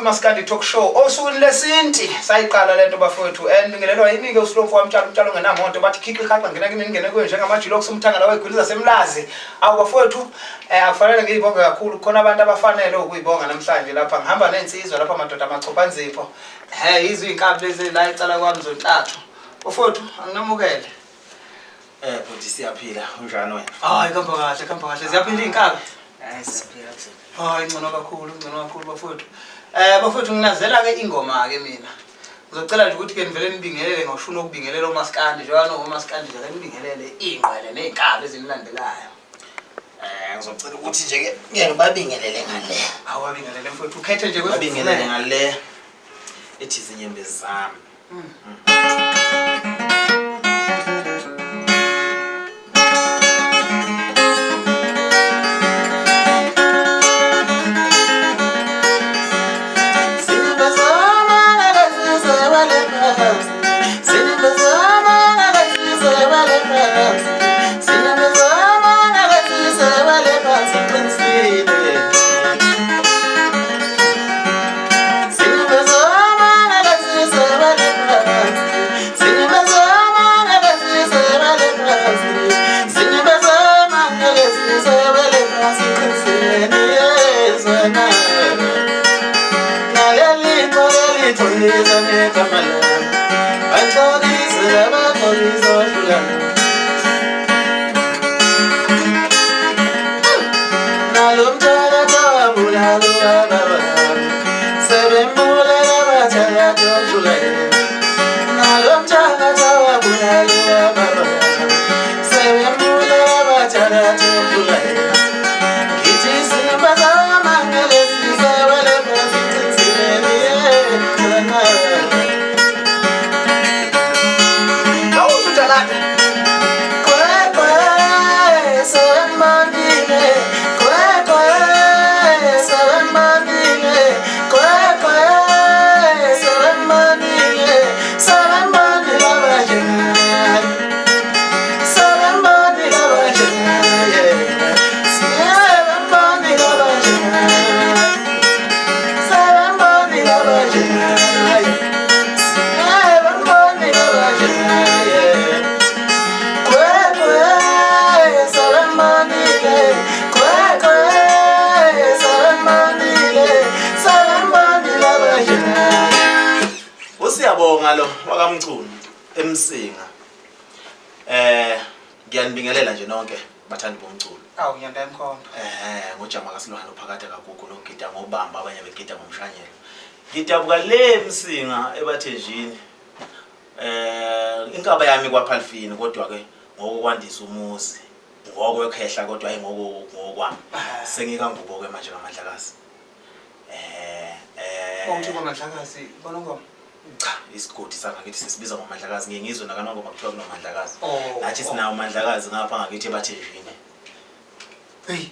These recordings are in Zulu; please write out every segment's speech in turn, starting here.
Maskandi Talk Show osukwini lesinti sayiqala lento bafowethu andingelelwa yini-ke uSlow wamtshalo ngenamonto bathi khiphi iqhaqa ngena kimi ngene kuwe njengamajilo okusumthangala wegwiliza semlazi awu bafowethu akufanele ngiyibonge kakhulu khona abantu abafanele ukuyibonga namhlanje lapha ngihamba nezinsizwa lapha madoda bamaChophanzipho izwi inkabi lezi la icala kwami zontathu bafowethu anginamukele futhi siyaphila unjani wena hayi khamba kahle ziyaphila inkabi hayi siyaphila hayi ngcono kakhulu bafowethu bafowethu nginazela ke ingoma ke mina ngizocela nje ukuthi ke nivele nibingelele ngoshuna ukubingelela uMaskandi njengoba uMaskandi nje nibingelele ingqwele nezinkabi ezinilandelayo ngizocela ukuthi nje ke ngeke babingelele ngale awabingelele mfowethu ukhethe nje babingelele ngale ethi izinyembezi zami ngalo wakamcuni eMsinga ngiyanibingelela nje nonke bathandi bomculo awu ngiyanda emkhomba ngojama kasilwana ophakade kagugu nokugida ngobamba abanye begida ngomshanyelo ngidabuka le eMsinga ebathenjini inkaba yami kwaPhalfini kodwa ke ngokwandisa umuzi ngokwekhehla kodwa hayi ngokwami sengika ngubo ke manje kaMandlakazi konke kwaMandlakazi bona ngoma cha isigodi sangakithi sisibiza ngoMandlakazi ngiyengizwe nakanongoma kuthiwa kunoMandlakazi nathi sinawo uMandlakazi ngapha ngakithi ebathenjini hey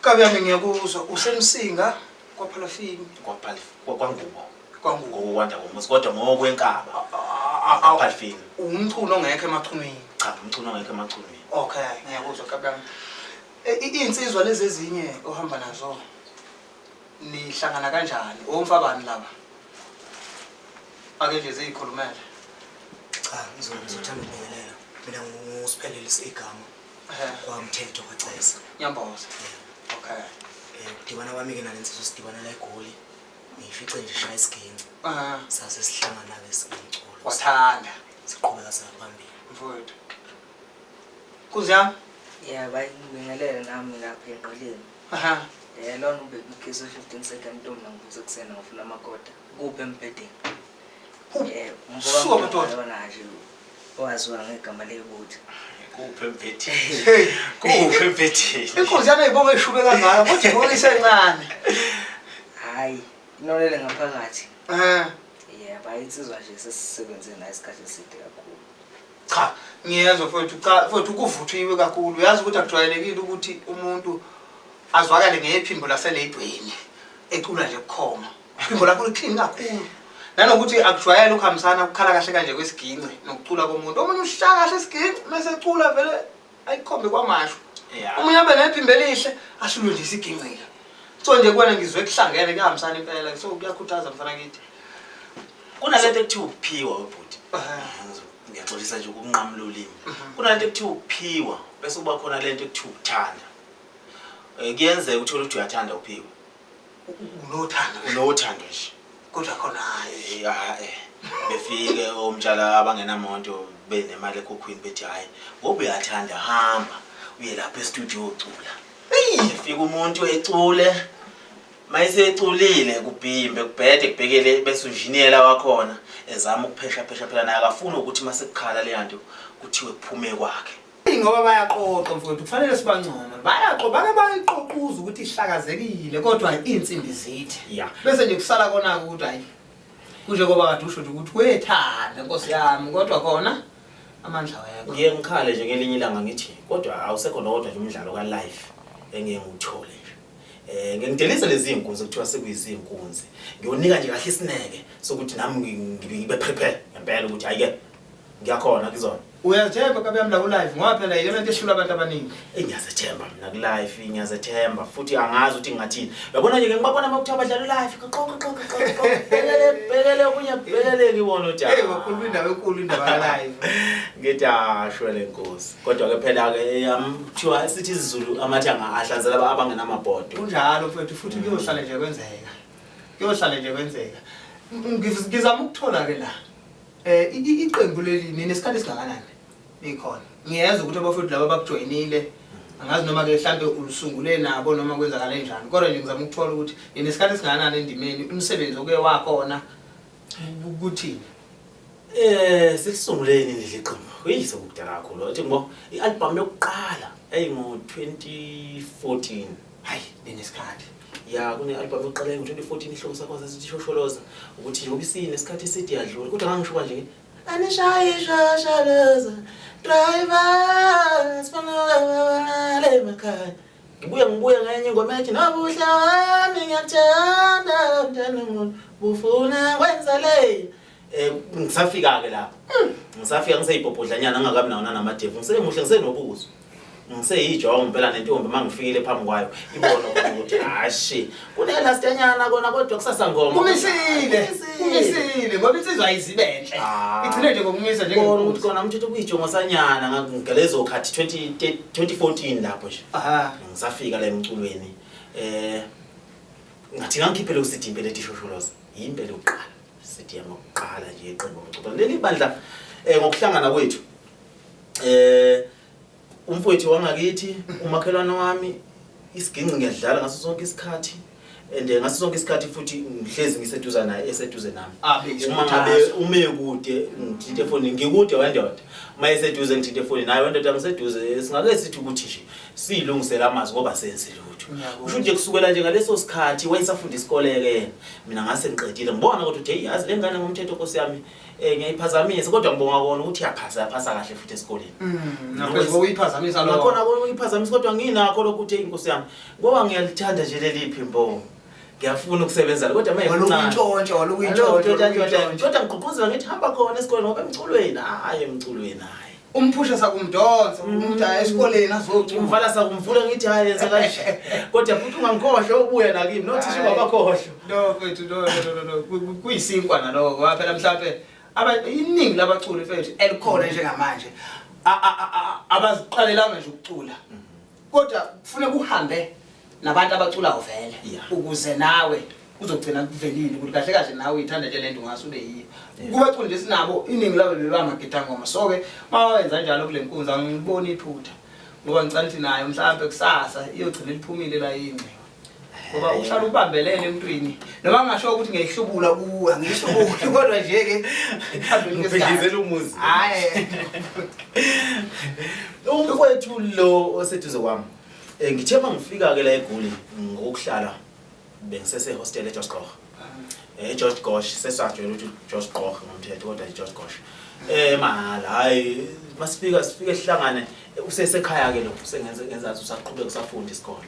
kabe yami ngiyakuzwa useMsinga kwaPhalfini kwangubo kwangubo komuzi kodwa ngokwenkaba Phalfini umculo ongekho emachunwini cha umculo ongekho emachunwini okay ngiyakuzwa kabe yami insizwa lezi ezinye ohamba nazo nihlangana kanjani omfabani laba ake nje zikhulumele cha ngizothanda ukubingelela mina ngusiphelele igama kwamthetho kwaceza Nyamboza okay kudibana kwami ke nalensizwa sidibana la eGoli ngifice nje shaya isiginci sase sihlangana besimculo wathanda siqhubeka saphambili mfowethu kuziyami bayibingelele nami lapha enqoleni lona ubekukhiso 15 second ntombi ngibuze kusena ngifuna amakota kuphi empedeni Suka madoda nje waziwa ngegama lebuthi kuphi empedeni kuphi empedeni inkosi yana ibonga ishube kangaka futhi ibonga isencane hayi inolele ngaphakathi bayinsizwa nje sesisebenze nayo isikhathi eside kakhulu cha ngiyezwa futhi kuvuthiwe kakhulu uyazi ukuthi akujwayelekile ukuthi umuntu azwakale ngephimbo laselebhweni ecula nje bukhoma iphimbo lakho liqhini kakhulu nanokuthi akujwayele ukuhambisana ukukhala kahle kanje kwesiginci nokucula komuntu omunye ushaya kahle isiginci mase ecula vele ayikhombe kwamasho omunye abe nephimbo elihle asilundise iginci so nje kuwena ngizwe kuhlangene kuhambisana impela so kuyakhuthaza mfana kithi kunalento ekuthiwa ukuphiwa webhuti ngiyaxolisa nje ukunqamula ulimi kunalento ekuthiwa ukuphiwa bese kuba khona lento ekuthiwa ukuthanda kuyenzeka uthola ukuthi uyathanda uphiwe unothando nje kodwa khona befike omtshala abangenamonto benemali ekhokhwini bethi hayi ngoba uyathanda hamba uye lapha e-studio ucula efika umuntu ecule mayiseculile kubhimbe kubhede kubhekele bese unjiniyela wakhona ezama ukuphesha phela naye akafuna ukuthi masekukhala le nto kuthiwe kuphume kwakhe ngoba bayaqoqa mfowethu kufanele sibancoma bayayiqoquza ukuthi ihlakazekile kodwa insimbi zithi bese nje kusala kona ukuthi hayi kuje ngoba kade usho ukuthi wethanda nkosi yami kodwa khona amandla wayekho ngiye ngikhale nje ngelinye ilanga ngithi kodwa awusekho nodwa nje umdlalo ka live engeke ngithole nje ngidelisa lezi inkunzi kuthiwa sekuyizinkunzi ngiyonika nje kahle isineke sokuthi nami ngibe prepare ngempela ukuthi hayike ngiyakhona kuzona uyazithemba kabe yami la ku live ngoba phela yile nto eshula abantu abaningi ngiyazethemba mina ku live ngiyazethemba futhi angazi ukuthi ngingathini uyabona nje ngibabona makuthi abadlala live qoqoqoqoqoqo belele okunye belele ngibona uthi hey wakhuluma indaba enkulu indaba ka live ngithi ashwe lenkosi kodwa ke phela ke yamthiwa sithi isiZulu amathanga ahlanzela abangenamabhodo kunjalo mfethu futhi kuyohlala nje kwenzeka ngizama ukuthola ke la iqembu leli nesikhathi esingakanani likhona ngiyeza ukuthi abafowethu laba bakujoyinile angazi noma ke mhlambe ulusungule nabo noma kwenzakala kanjani kodwa nje ngizama ukuthola ukuthi nesikhathi esingakanani endimeni umsebenzi oke wakhona ukuthini sisunguleni leli qembu uyise ukudala kakhulu uthi ngibo ialbum yokuqala eyingo 2014 hayi nesikhathi ya kune album yokuqala ngo2014 ihloko sakho sasishosholoza ukuthi nje ubisine isikhathi eside yadlula kodwa ngangisho kanje anishaye shashalaza driver sifana le makhaya ngibuye ngenye ingoma ethi nabuhla wami ngiyathanda mntana bufuna kwenza le ngisafika ke lapho ngisafika ngiseyibhobhodlanyana ngakabi nawo namadevu ngisemuhle ngisenobuzo ngiseyijonga impela nentombi mangifikile phambi kwayo ibona ukuthi hashi kunelast enyana kona kodwa kusasa ngoma kumisile ngoba insizwa ayizibenhle igcine nje ngokumisa nje ukuthi kona umthetho kuyijonga sanyana ngalezo khathi 2014 lapho nje ngisafika la emculweni ngathi ngangikhiphele usidimbe letishosholos impela uqala sithi yamokuqala nje iqembu lokucula leli bandla ngokuhlangana kwethu umfowethu wangakithi umakhelwane wami isiginci ngiyadlala ngaso sonke isikhathi ngaso sonke isikhathi futhi ngihlezi ngiseduza naye eseduze nami uma ngabe ume kude ngithinta efoni ngikude wendoda mayeseduze ngithinta efoni naye wendoda ngiseduze singake sithi ukuthi nje silungisela amazwi ngoba senze lutho usho nje kusukela nje ngaleso sikhathi wayesafunda isikole ke mina ngase ngiqedile ngibona ukuthi hey yazi lengane ngomthetho Nkosi yami ngiyayiphazamisa kodwa ngibonga kona ukuthi yaphasa kahle futhi esikoleni nakwezi uyiphazamisa lokho khona uyiphazamisa kodwa nginakho lokuthi Nkosi yami ngoba ngiyalithanda nje leli phimbo ngiyafuna ukusebenza kodwa manje walokuyintshontsho kodwa ngigqugquzela ngithi hamba khona esikoleni ngoba emculweni hayi emculweni hayi umphusha sakumdonsa umuntu esikoleni azocula umvala sakumvula ngithi hayi yenza kanje kodwa futhi ungangikhohle ubuye nakimi nothisha ungabakhohle no mfethu no kuyisinkwa naloko phela mhlambe iningi labaculi mfethu elikhona njengamanje abaziqalelanga nje ukucula kodwa kufanele uhambe nabantu abaculayo vele ukuze nawe uzogcina kuvelile ukuthi kahle kahle nawe uyithanda nje lento ngasuke yiyo kubaculi nje sinabo iningi labo bebamagita ngoma so ke mawenza njalo kule nkunzi angiboni iphutha ngoba ngicela ukuthi nayo mhlawumbe kusasa iyogcina liphumile la ingqe ngoba uhlala ubambelele emntwini noma ngasho ukuthi ngiyihlubula kuwe ngiyihlubula kodwa nje ke ngibhekizela umuzi hayi umfowethu lo oseduze kwami ngithema ngifika ke la eGoli ngokuhlala bengisese hostel eJosh Gqoga eJosh Gqoga sesajwayele ukuthi Josh Gqoga ngomthetho kodwa iJosh Gqoga mala hayi masifika esihlangane usesekhaya ke lo sengenza usaqhubeka usafunda isikole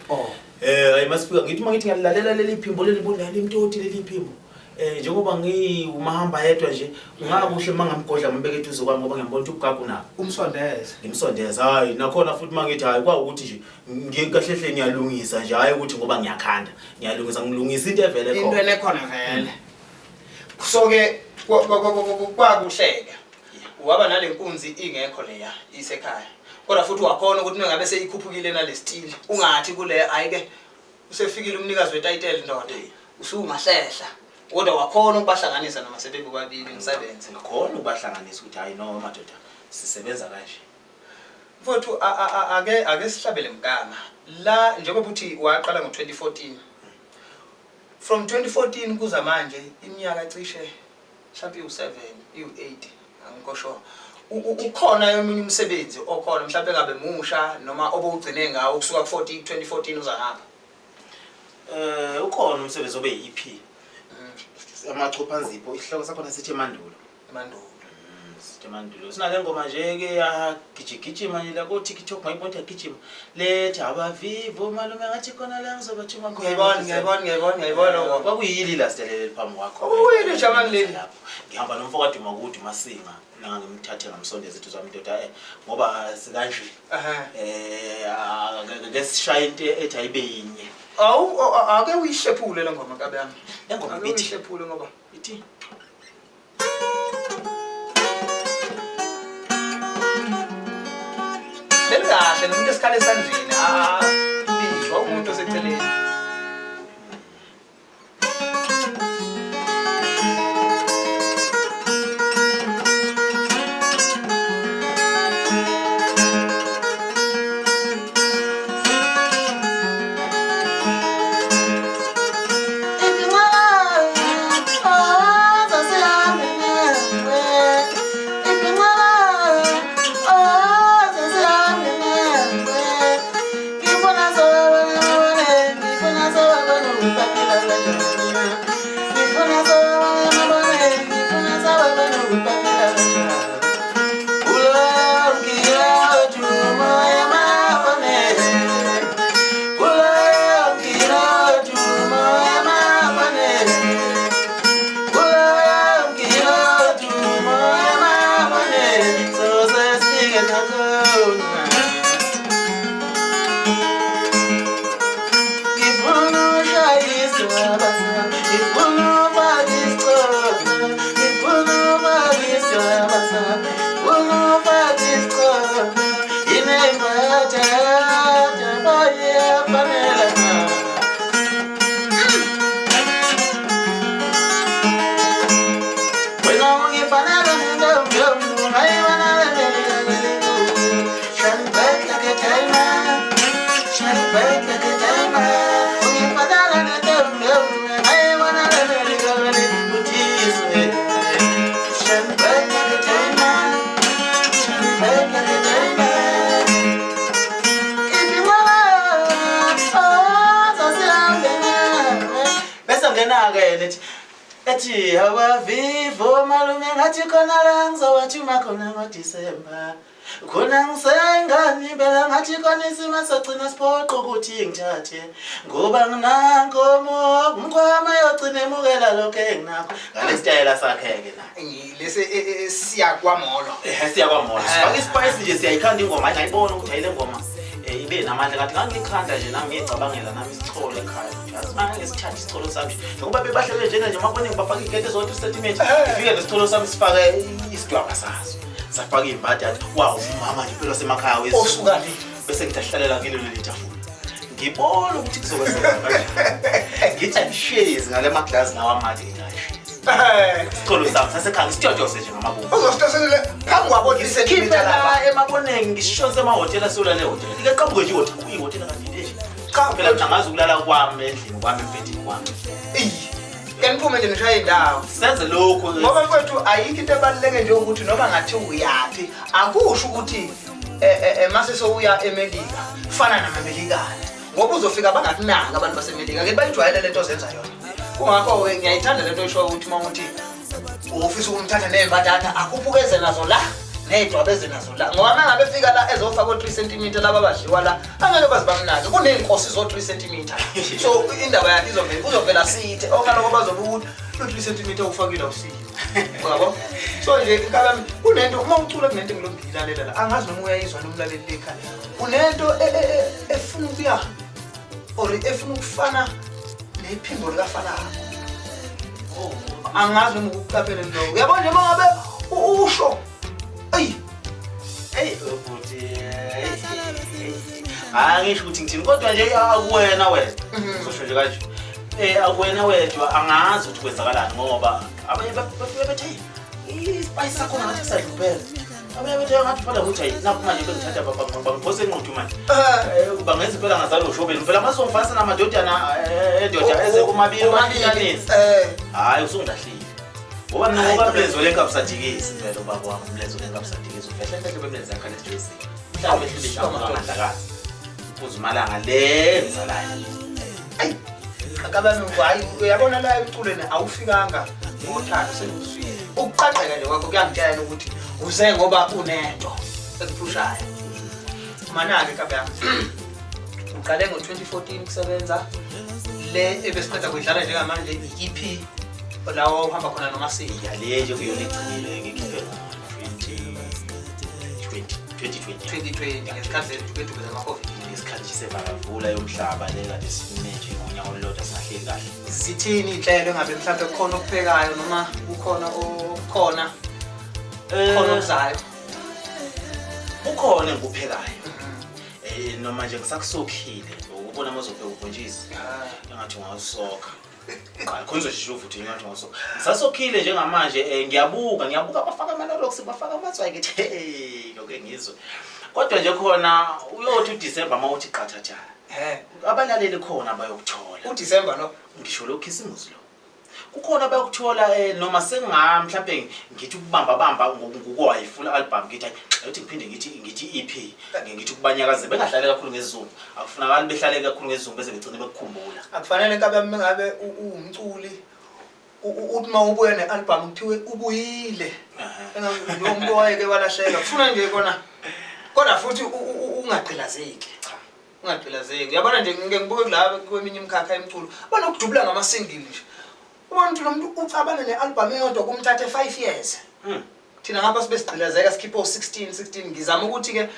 hayi masifika ngithi mangithi ngiyalalela leli phimbo leli bonala imtoti leli phimbo njengoba ngiyumahamba yedwa nje ungakuhle mangamgodla ngibeke eduze kwami ngoba ngiyambona ukuthi ubugagu nako umsondeze ngimsondeza hayi nakhona futhi mangithi hayi kwa ukuthi nje ngiyekahlehle ngiyalungisa nje hayi ukuthi ngoba ngiyakhanda ngiyalungisa ngilungisa into evele khona into enekhona vele so ke kwakuhleka waba nalenkunzi ingekho leya isekhaya kodwa futhi wakhona ukuthi ngabe seyikhuphukile nalesitili ungathi kule ayike usefikile umnikazi wetitle ndoda usungahlehla kodwa wakhona ukubahlanganisa noma sebebu babili ngisebenze ngakhona ukubahlanganisa ukuthi hayi no madoda sisebenza kanje mfowethu ake sihlabele mgama la njengoba uthi waqala ngo2014 from 2014 kuza manje iminyaka cishe mhlawumbe u7 u8 angikho ukhona eminye umsebenzi okhona mhlawumbe ngabe musha noma obugcine ngawo kusuka ku2014 uza ngapha ukhona umsebenzi obe EP namaChophanzipho isihloko sakhona sithi mandulo sithi mandulo sinale ngoma nje ke yagijigijima nje la ko TikTok mayibona yagijima lethi abavivo malume ngathi khona la ngizobathuma ngiyayibona kwakuyili la sidelele phambi kwakho uyini jamani leli lapho ngihamba nomfowethu makude masinga nanga ngimthathe ngamsondeza ethu zami ndoda ngoba sikanje ngesishaya into ethi ayibe yinye ake uyishephule le ngoma kabe yami engoma ithi uyishephule ngoba ithi kahle nomuntu esikhale esandleni bisho umuntu oseceleni ethi abavivo malume ngathi khona la ngizowathuma khona ngoDisemba khona ngisengani impela ngathi khona isimo sogcina siphoqa ukuthi ngithathe ngoba nginankomo umkhwama yogcina emukela lokho enginakho ngalesitayela sakhe ke na lese siyakwamolo siyakwamolo sifaka ispice nje siyayikhanda ingoma ayibona ukuthi ayile ngoma ibe namandla kathi ngangikhanda nje nami ngicabangela nami isicholo ekhaya just ngisithatha isicholo sami ngoba bebahlele nje mabone ngibafaka igete zonke istatement ifike nesitholo sami sifake isidwaba sazo safaka imbadi athi wow mama nje phela semakhaya osuka le bese ngitahlalela kile lelithafuna ngibona ukuthi kuzokwenzeka kanje ngithi shares ngale maglass nawa amathi isicholo sami sasekhaya isitshotshose nje ngamabombo uzositosele phambi kwabo isekhipha la emaboneni ngishonse emahotela sola le hotel ike qabuke nje ihotela kanti nje cha phela ngiyangazi ukulala kwami endlini kwami empethini kwami kaniphume nje nishaya indawo senze lokho ngoba mfowethu ayikho into ebaluleke nje ukuthi noma ngathi uyathi akusho ukuthi mase sowuya eMelika fana namamelikana ngoba uzofika bangakunanga abantu baseMelika ke bayijwayele lento ozenza yona kungakho ngiyayithanda lento esho ukuthi mawuthi ufisa ukumthatha nembatata akuphukeze nazo la nedwabeze nazo la ngoba mangabe fika la ezofaka u3 cm laba badliwa la angeke bazibamnake kunenkosi zo3 cm so indaba yakhe uzovela sithe okaloko bazobuthi Lo centimeter ufakile awusiyo. Yabo? So nje inkaba unento uma ucula kunento ngilombilalela la. Angazi noma uyayizwa nomlaleli ekhaya. Unento efuna ukuya or efuna ukufana nephimbo likafana. Angazi noma ukuqaphela lo. Uyabona nje mangabe usho. Hey ukuthi angisho ukuthi ngithini kodwa nje akuwena wena. Usho nje kanje. Akuwena wedwa angazi ukuthi kwenzakalani ngoba abanye bafike bethe ispice sakho ngathi sadluphela. Abanye bethe ngathi phela ukuthi hayi nakho manje bengithatha bangiphose enqondo manje. Bangenza phela ngazalo ushobeni phela masongifasa namadodana endoda eze kumabili amanyanisi. Hayi usungilahlile. Ngoba ngoba mlenzo lenkabusadikisi phela ubaba wami mlenzo lenkabusadikisi ufehle bemlenza yakhe leJC. Mhlawumbe ehlile amandlakazi. Uzimalanga lenza la. Ayi akabami hayi uyabona la eculweni awufikanga ngothando sekufike. Ukuqaqeka nje kwakho kuyangitshela ukuthi uze ngoba unento ekuphushayo. Mana ke kabami. Uqale ngo2014 ukusebenza le ebesiqeda kuyidlala njengamanje iEP lawo uhamba khona noMasinga le nje kuyona igcinile ngikhiphe 2020 ngesikhathi sethu zama-COVID ngesikhathi sisevakavula yomhlaba le kade sineje ngonyaka olulodwa singahleli kahle. Zithini inhlelo engabe mhlawumbe kukhona okuphekayo noma kukhona okukhona okuzayo? Ukhona engikuphekayo. Noma nje ngisakusokhile ukubona amazopheka ubhontshisi engathi ngawusoka. Qala khonzo shishuvu uthi ngathi ngawusoka. Ngisasokhile njengamanje ngiyabuka bafaka amalolox bafaka amatswayi ngithi hey lokho ngizwe. Kodwa nje khona uyothi uDecember mawuthi qathatha. Abalaleli khona abayokuthola. uDecember lo Ngisho lo khisimusi lo. Kukhona bayokuthola noma sengam mhlawumbe ngithi ukubamba ngokwayi full album ngithi ayithi ngiphinde ngithi EP ngithi ukubanyakaze bengahlale kakhulu ngezizungu akufunakala behlale kakhulu ngezizungu bese begcine bekukhumbula. Akufanele kabe mengabe umculi uthi mawubuye nealbum kuthiwe ubuyile. Engabe umuntu owayeke walahleka kufuna nje kodwa futhi ungagqilazeki. Ungagqilazeki. Uyabona nje ngibuke la kweminye imkhakha emculo abana ukujubula ngama-single nje. Umuntu nomuntu ucabana nealbum eyodwa kumthathe 5 years. Thina ngapha sibesigqilazeka sikhipha 16 ngizama ukuthi ke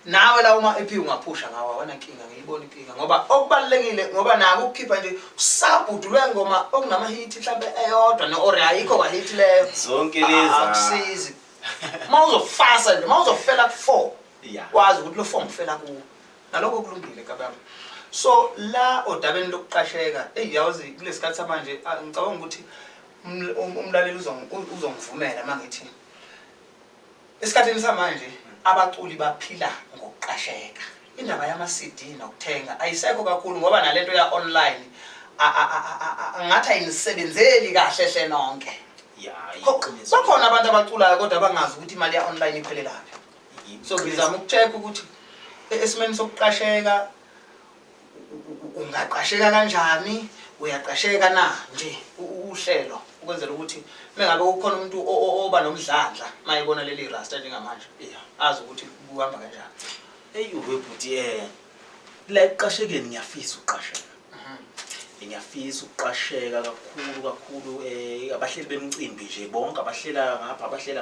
nawe la uma EP ungaphusha ngawa wana inkinga ngiyibona inkinga ngoba okubalekile ngoba nako ukukhipha nje usabhudulwe ngoma okunama hit mhlawumbe eyodwa no or ayikho kwa hit leyo zonke lezi akusizi. Mawuzofasa nje mawuzofela ku4 wazi ukuthi lo 4 ngifela kuwo naloko kulungile kababa. So la odabeni lokuqasheka yazi kulesikhathi samanje ngicabanga ukuthi umlaleli uzongivumela mangithi esikhathini samanje abaculi baphila ngokuqasheka. Indaba yama-CD nokuthenga ayisekho kakhulu ngoba nalento ya online ngathi ayinisebenzeli kahle hle nonke. Bakhona abantu abaculayo kodwa bangazi ukuthi imali ya online iphelelaphi. So ngizama ukucheck ukuthi esimeni sokuqasheka ungaqasheka kanjani uyaqasheka na nje uhlelo ukwenzela ukuthi mengabe ukhona umuntu oba nomdlandla mayibona leli rasta njengamanje azi ukuthi kuhamba kanjani. Webhuti la eqashekeni ngiyafisa uqasheka. Ngiyafisa uqasheka kakhulu abahleli bemicimbi nje bonke abahlela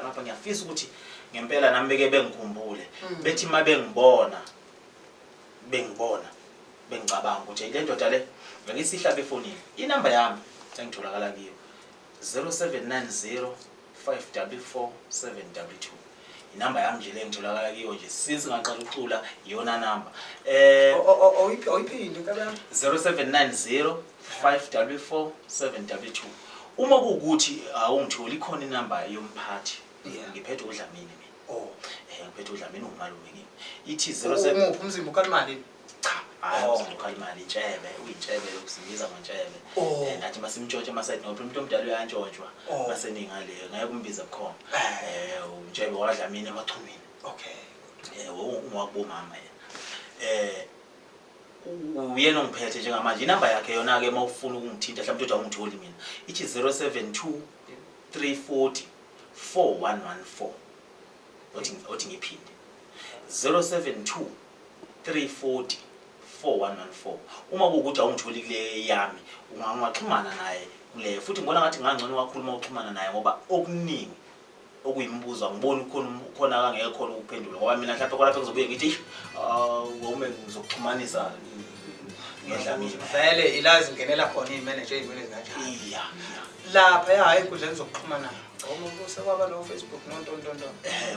ngapha ngiyafisa ukuthi ngempela nami beke bengikhumbule bethi mabengibona bengicabanga ukuthi le ndoda le ngisihlaba efonini inamba yami engitholakala kiyo 0790 544 722 inamba yami nje le ngitholakala kiyo nje since ngaqala ukucula iyona namba oyiphinde kabani 0790 544 722 uma kuukuthi awungitholi khona inamba yomphathi ngiphethe uDlamini mina ngiphethe uDlamini umalume kimi ithi 07 umuphi umzimba ukalimali ukhalimali intshebe uyintshebe yokusibiza mantshebe nathi masimtshontshe masayini ngoba umuntu omdala uyantshontshwa maseninga le ngeke kumbiza bukhoma untshebe waDlamini emachumini ungwakubomama uyena ongiphethe njengamanje inamba yakhe yona ke mawufuna ukungithinta mhlawumbe uthi awungitholi mina ithi 072 340 4114 othi ngiphinde 072 340 4114 uma kuukuthi awungitholi kule yami ungangaxhumana naye kule futhi ngibona ngathi ngangcono wakhuluma uxhumana naye ngoba okuningi okuyimbuzo angiboni khona akangeke khona ukuphendula ngoba mina mhlawumbe khona lapho ngizobuye ngithi wome ngizokuxhumanisa ngedlamini vele ilazi ngenela khona imanager ezimene kanjani iya lapha hayi inkundleni zokuxhumana ngoba kwaba no Facebook nontontonto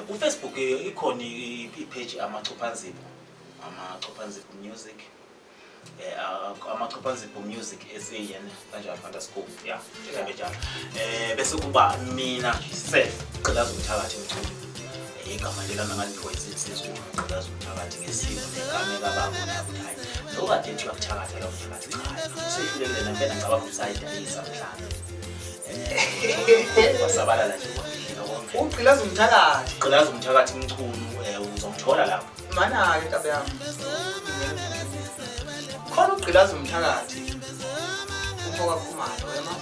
ku Facebook ikhona i-page amaChophanzipho music amaChophanzipho music SAN kanjalo _ yeah njalo bese kuba mina self Gqilaza uMthakathi emculo igama lelana ngaliwa izinsizwa Gqilaza uMthakathi ngesimo negama kababa nabuthaya lokade ethi uMthakathi lo Mthakathi cha usehlulekile nampela ngicabanga usayida isamhlanje wasabalala nje uGqilaza uMthakathi Gqilaza uMthakathi umculo uzomthola lapho mana ke tabe yami khona uGqilaza uMthakathi umfoka khumalo yema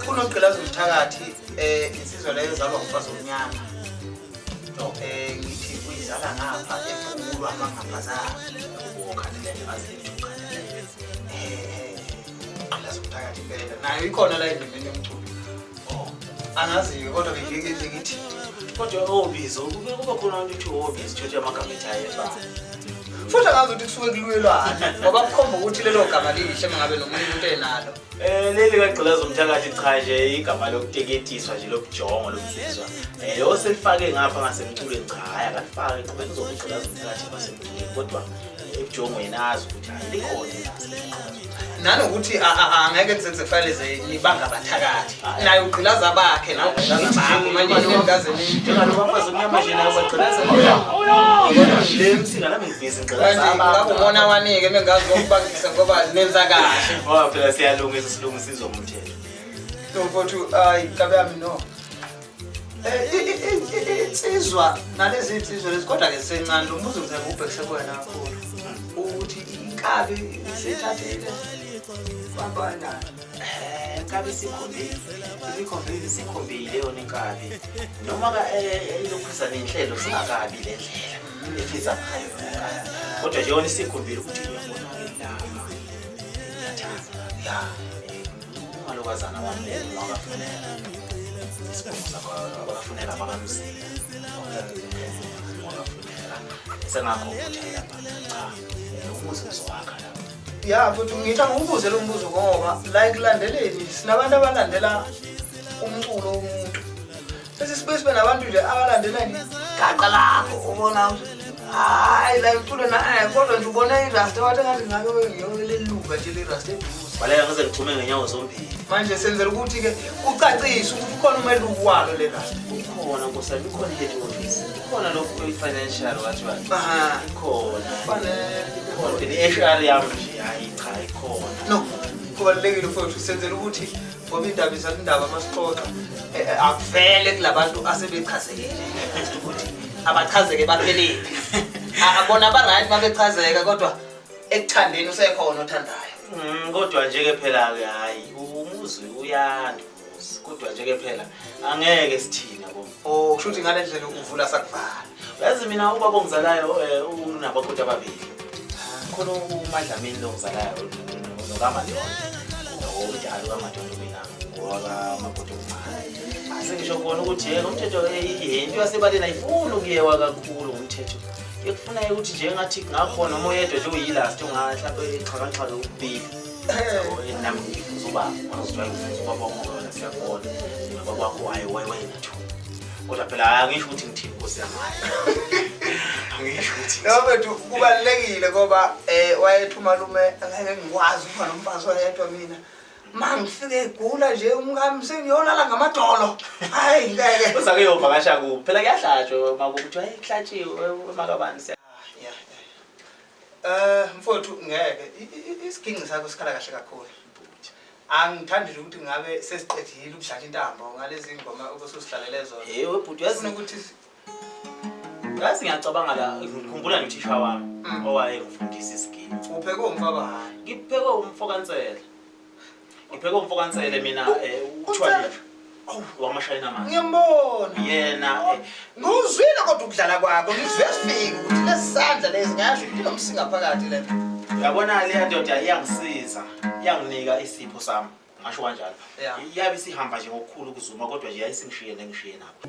kuno uGqilaza uMthakathi insizwa leyo zalwa ngumfazi omnyama ngithi uyizala ngapha ephulu amangaphazana ukukhandelela azithukanele uGqilaza uMthakathi phela nayo ikhona la endimeni yomculo angazi kodwa ngiyeke ngithi kodwa obizo kuba khona ukuthi obizo tshotshe amagama ethaye futhi angazi ukuthi kusuke kulwelwana ngoba kukhomba ukuthi lelo gama lihle mangabe nomunye umuntu enalo leli kaGqilaza uMthakathi cha nje igama lokuteketiswa nje lokujonga lokusizwa lo selifake ngapha ngasemculweni cha hayi akalifake ngoba kuzokuGqilaza uMthakathi ngasemculweni kodwa ebujongweni azi ukuthi hayi likhona nanokuthi angeke nisenze file nibanga abathakathi naye uGqilaza bakhe nawe uGqilaza bakhe manje ningazeni njengalo bafazi omnyama nje naye uGqilaza ngoba leMsinga nami ngivisa uGqilaza ngakho ngona wanike mengazi ngokubangisa ngoba nenza kahle ngoba phela siyalungisa isilungisizwa umthetho mfowethu ayi kabe yami no insizwa nalezi insizwa lezi kodwa ke sisencane lo mbuzo ngizabe ubhekise kuwena kakhulu ukuthi inkabi isethathile babana inkabi sikhombile yona inkabi noma ka ilokuza nenhlelo singakabi le ndlela efisa ngayo kodwa nje yona isikhombile ukuthi uyabona lapha ya malokazana wami wakafunela isikhumbuza abafunela bakamzini wakafunela sengakho ukuthi lapha cha umuzi uzowakha lapha ya futhi ngithi angibuze lo mbuzo ngoba la ekulandeleni sinabantu abalandela umculo womuntu bese sibe nabantu nje abalandelani gaqa lapho ubona hayi la umculo na kodwa nje ubona irasta wathi ngathi ngabe ngiyoleluluka nje lirasta eduze baleka ngize ngithume ngenyawo zombili manje senzela ukuthi ke ucacise ukuthi ukhona umeluku walo le rasta ikhona nkosana ikhona head office ikhona lokho financial wathi aha ikhona fanele kodwa i-HR yami nje hayi cha ikhona no kubalekile futhi senzela ukuthi ngoba indaba izindaba masixoxa akuvele kulabantu asebechazekile ukuthi abachazeke baphelele abona aba-right babechazeka kodwa ekuthandeni usekhona othandayo kodwa nje ke phela ke hayi umuzi uyanduza kodwa nje ke phela angeke sithina bo kusho ukuthi ngale ndlela uvula sakuvala yazi mina ubaba ongizalayo unabakhoda ababili khona uMadlamini lo ngizalayo nokaMadondo njalo kaMadondo mina ngoba amakhotho omncane sengisho khona ukuthi yena umthetho into yasebaleni ayifuni ukuyewa kakhulu ngomthetho ekufuna ukuthi nje ngathi ngakho noma oyedwa nje uyilast ungahlapha exhakaxhaka ukubili nami ngizoba uzozwa ubaba siyakona ngoba kwakho wayethu kodwa phela angisho ukuthi ngithini Nkosi yami angisho ukuthi yabethu kubalekile ngoba wayethu malume angeke ngikwazi ukuba nomfazi wayedwa mina mangifike egula nje umkami sengiyolala ngamadolo hayi ngeke uzake yovakasha kuphi phela kuyahlatshwa makuthi hayihlatshiwe emakabani mfowethu ngeke isiginci sakho sikhala kahle kakhulu angithandi nje ukuthi ngabe sesiqedile ukudlala intambo ngalezi ngoma okusihlalele zona webhuti yazi ukuthi yazi ngiyacabanga la ngikhumbula nothisha wami owayengifundisa isiginci upheke umfaba ngipheke umfokansela mina uThwalinja wamaShayina manje ngiyambona yena nguzwile kodwa ukudlala kwakho ngizwe sifike ukuthi lesandla lezi ngasho ukuthi nomsinga phakathi lento uyabona le ndoda iyangisiza yanginika isipho sami ngasho kanjalo Yeah. yabe sihamba nje ngokukhulu ukuzuma kodwa nje yayisingishiye nengishiye napho.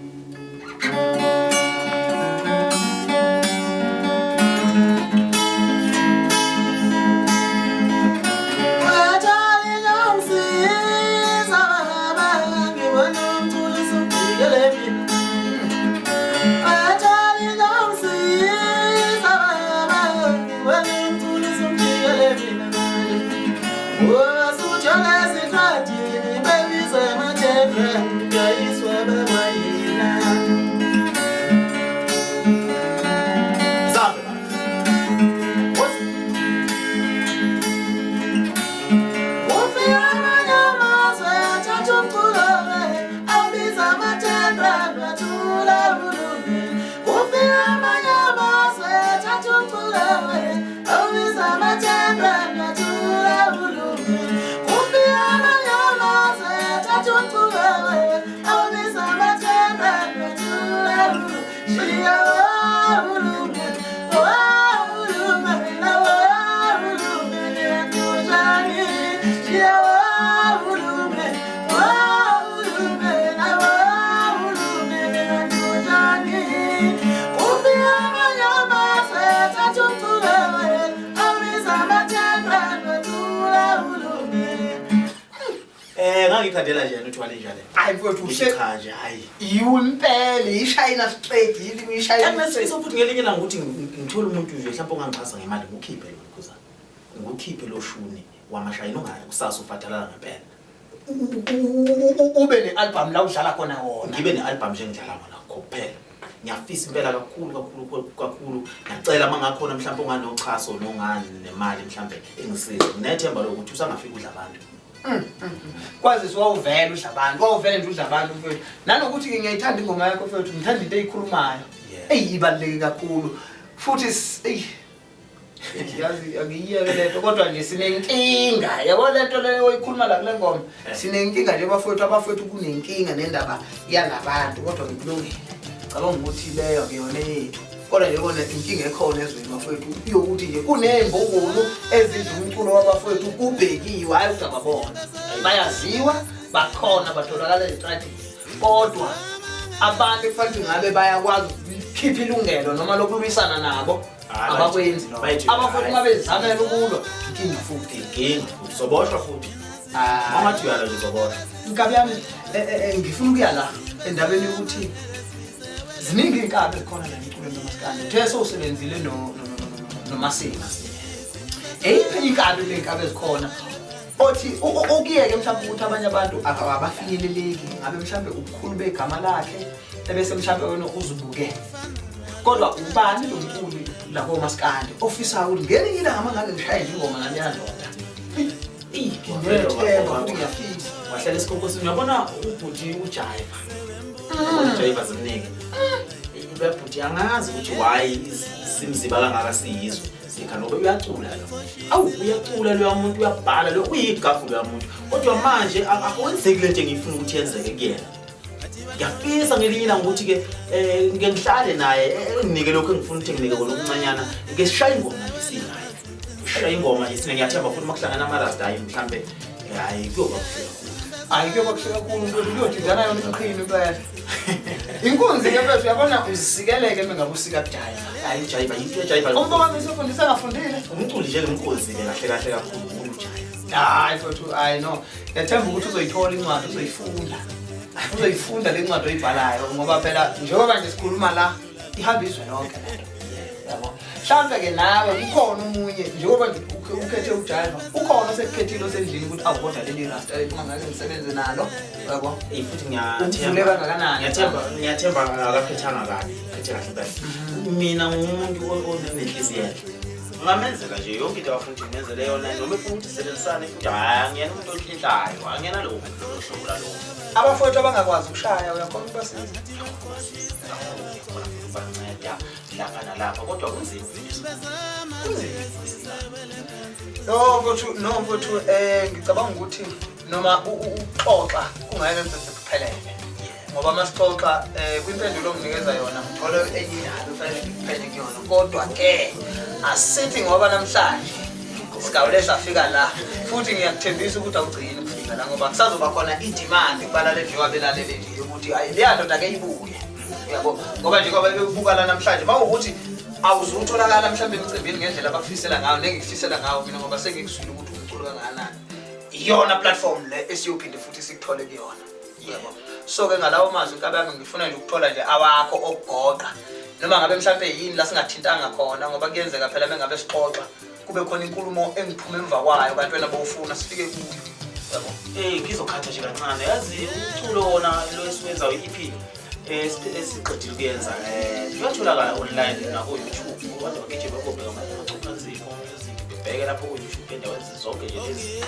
Ngikhandela nje uThwalinja le. Hayi mfowethu ushekhaje hayi. Yimpela ishayina straight yini kuyishayina. Ngisho futhi ngelinye ukuthi ngithola umuntu nje mhlawumbe ongangichasa ngemali ngikhiphe lo kuza. Ngikhiphe lo shuni wamaShayina ongayi kusasa ufathalana ngempela. Ube nealbum la udlala khona wona. Ngibe nealbum nje ngidlala ngona kuphela. Ngiyafisa impela kakhulu. Ngicela mangakhona mhlawumbe onganochaso nongani nemali mhlawumbe engisize. Nginethemba lokuthi usangafika udla abantu. Kwazi wawuvela udla abantu. Wawuvela nje udla abantu mfowethu. Nanokuthi ke ngiyayithanda ingoma yakho mfowethu. Ngithanda into eyikhulumayo. Eyibaluleke kakhulu. Futhi yazi angiyeke lento kodwa nje sinenkinga. Yabo lento leyo oyikhuluma la kule ngoma. Sinenkinga nje abafowethu kunenkinga nendaba yalabantu kodwa ngikulungile. Cabanga ukuthi leyo ngiyona yethu. Kodwa nje kona inkinga ekhona ezweni bafowethu iyokuthi nje kunembongolo ezidla umculo wabafowethu kubhekiwe hayi ukungababona. Bayaziwa bakhona batholakala ezitradini. Kodwa abantu kufanele ngabe bayakwazi ukukhipha ilungelo noma lokulwisana nabo. Abakwenzi lo. Abafowethu mabezamela ukulwa inkinga futhi soboshwa futhi. Mamathi uyala nje soboshwa. Inkabi yami ngifuna ukuya la endabeni yokuthi ziningi inkabi ekhona la emculweni kaMaskandi. Uthe sowusebenzile noMasinga. Eyiphi inkabi lenkabi ezikhona? Othi okuyeke mhlawumbe ukuthi abanye abantu abafinyeleleki ngabe mhlawumbe ubukhulu begama lakhe ebese mhlawumbe wena uzubuke. Kodwa ubani lo mculi la koMaskandi ofisa ukuthi ngelinye ilanga ngabe ngishaye ingoma nami yandoda. Ngiyethemba ukuthi ngiyafisa. Wahlala esikhonkosini uyabona ubhuti uJaiva. UJaiva ziningi. Ubhuti angazi ukuthi why simziba kangaka siyizwe. Sikhanobe uyacula lo. Uyacula lo muntu uyabhala lo uyigafu lo muntu. Kodwa manje akwenzeki lento engifuna ukuthi yenzeke kuyena. Ngiyafisa ngelinye ilanga ukuthi ke ngeke ngihlale naye nginike lokho engifuna ukuthi nginike kona okuncanyana ngeke sishaya ingoma ngesinayo. Shaya ingoma yesine ngiyathemba futhi makuhlangana amarasta hayi mhlambe hayi kuyoba kuhle kakhulu Ukuthi uyodidana yona iqhini impela. Inkunzi ke mfethu uyabona uzisikeleke mengakusika Jaiva. Hayi Jaiva into Jaiva. Umbona ngisofundisa ngafundile. Umculi nje ngemkhosi ke kahle kakhulu uJaiva. Hayi mfethu I know. Ngiyathemba ukuthi uzoyithola incwadi uzoyifunda. Uzoyifunda le ncwadi oyibhalayo ngoba phela njengoba nje sikhuluma la ihamba izwe lonke lento. Yabo. Mhlambe ke nawe ukhona umunye njengoba ukhethe uJaiva. Ukhona osekukhethile osendlini ukuthi awukodwa leli rasta mangake ngisebenze nalo. Yabo. Futhi ngiyathemba akaphethanga kahle. Phethe kahle. Mina ngumuntu onenhliziyo yakhe. Ngamenzela nje yonke into afuna ukuthi ngenzele yona noma efuna ukuthi sisebenzisane futhi angiyena umuntu ohlintlayo angiyena lo hlobo la lo. Abafowethu abangakwazi ukushaya uyakhona ukubasiza. Banceda lapha nalapha kodwa kunzima no mfowethu ngicabanga ukuthi noma uxoxa kungayeke kuphelele ngoba masixoxa kwimpendulo onginikeza yona ngithola enye inalo fanele ngiphenye kuyona kodwa ke asithi ngoba namhlanje sigawule safika la futhi ngiyakuthembisa ukuthi awugcini ukufika la ngoba kusazoba khona idemand kubalale nje wabelalele nje ukuthi hayi leya ndoda ake ibuye yabo ngoba nje ngoba bebuka la namhlanje mawukuthi awuzutholakala mhlawumbe emcimbini ngendlela abakufisela ngayo nengikufisela ngayo mina ngoba sengikuswile ukuthi umculo kangakanani iyona platform le esiyophinde futhi sikuthole kuyona yebo so ke ngalawo mazwi kabanga ngifuna nje ukuthola nje awakho okugoqa noma ngabe mhlawumbe yini la singathintanga khona ngoba kuyenzeka phela mengabe sixoxa kube khona inkulumo engiphuma emva kwayo kanti wena bowufuna sifike kuyo yabo ngizokhatha nje kancane yazi umculo wona lo esiwenzayo i-EP esiqedile kuyenza uyatholakala online nako YouTube abantu bagijima bakubheka namaChophanzipho music bebheke lapho ku YouTube endaweni zonke nje lezi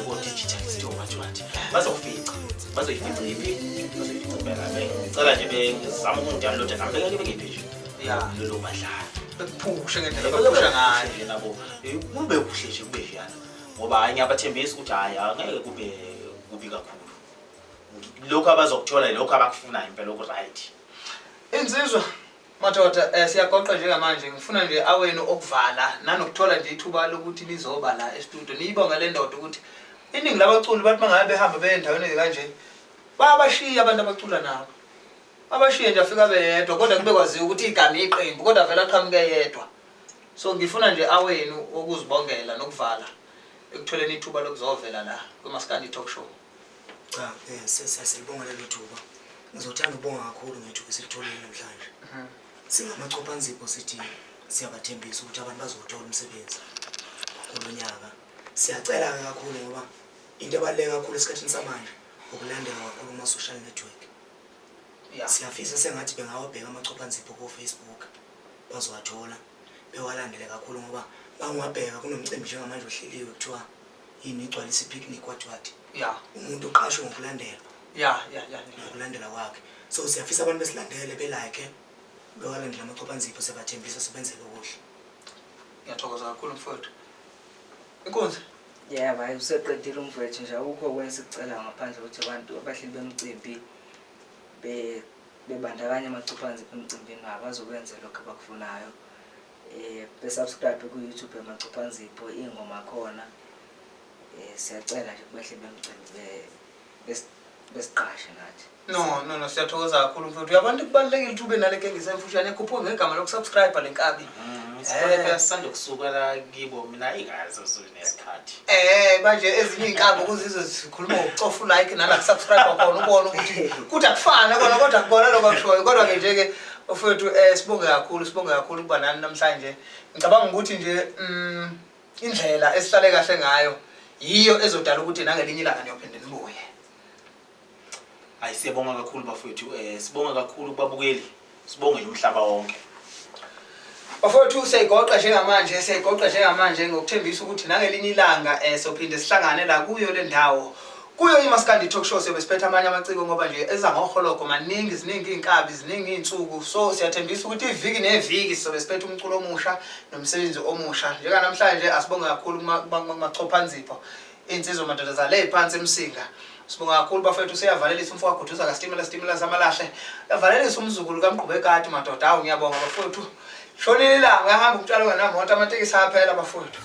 ku digital store wathi bazofica ipi bazoyifica phela ngicela nje bezama ukungidownload ngambeka ngipage ya lo badlala bekuphusha ngendlela baphusha ngayo nabo kube kuhle nje kube yana ngoba ngiyabathembisa ukuthi hayi angeke kubi kakhulu lokho abazokuthola lokho abakufunayo impela lokho right insizwa madoda siyagoqa njengamanje ngifuna nje awenu okuvala nanokuthola nje ithuba lokuthi lizoba la e-studio niyibonga le ndoda ukuthi iningi labaculi bathi mangabe behamba beendaweni ezikanje bayabashiya abantu abacula nabo abashiye nje afika beyedwa kodwa kube kwaziwa ukuthi igama iqembu kodwa vele aqhamuke yedwa so ngifuna nje awenu ukuzibongela nokuvala ekutholeni ithuba lokuzovela la kwiMaskandi Talk Show. Cha siyasibonga lelo thuba ngizothanda ukubonga kakhulu ngethuba esilitholile namhlanje singamaChophanzipho sithi siyabathembisa ukuthi abantu bazothola umsebenzi kulonyaka siyacela kakhulu ngoba into ebaluleke kakhulu esikhathini samanje ukulandela kakhulu kuma-social network siyafisa sengathi bengawabheka amaChophanzipho ku Facebook bazowathola bewalandele kakhulu ngoba bangwabheka kunomcimbi njengamanje ohleliwe kuthiwa yini igcwalisa ipicnic wathi umuntu uqashwe ngokulandela ngokulandela kwakhe so siyafisa abantu besilandele belike bewalandela amaChophanzipho sebathembisa sebenzele kuhle. Ngiyathokoza kakhulu mfowethu inkonzo hayi useqedile umfowethu nje akukho kwesicela ngaphandle ukuthi abantu abahleli bemcimbi bebandakanya amaChophanzipho emcimbini wabo bazokwenza lokho abakufunayo besubscribe ku YouTube yamaChophanzipho ingoma khona siyacela nje kubahle bemcimbi besiqashe nathi no siyathokoza kakhulu mfowethu yabantu kubalekile ukuthi ube naleke ngisemfushane ekhuphuke ngegama lokusubscribe lenkabi sisanda kusuka la kibo mina ingazi nesikhathi manje ezinye inkabi kuzizwe zikhuluma ngokucofa like nala subscribe khona ubone ukuthi kuthi akufana kona kodwa akubona lokho akushoyo kodwa ke nje ke mfowethu sibonge kakhulu kuba nani namhlanje ngicabanga ukuthi nje indlela esihlale kahle ngayo yiyo ezodala ukuthi nangelinye ilanga niyophinde nibuye. Hayi siyabonga kakhulu bafowethu sibonga kakhulu kubabukeli sibonge umhlaba wonke bafowethu siyayigoqa njengamanje ngokuthembisa ukuthi nangelinye ilanga sophinde sihlangane la kuyo le ndawo kuyo iMaskandi Talk Show sebesiphetha amanye amaciko ngoba nje eza ngoholoko maningi ziningi inkabi ziningi insuku so siyathembisa ukuthi iviki neviki sobesiphetha umculo omusha nomsebenzi omusha njeka namhlanje asibonga kakhulu kumaChophanzipho insizwa madoda zale phansi eMsinga sibonga kakhulu bafethu siyavalelisa umfowabo goduza kaStimela Amahle yavalelisa umzukulu kaMgqubekati madoda ngiyabonga bafethu shonile la ngihamba umtshalo nganamoto amatekisi aphela bafethu.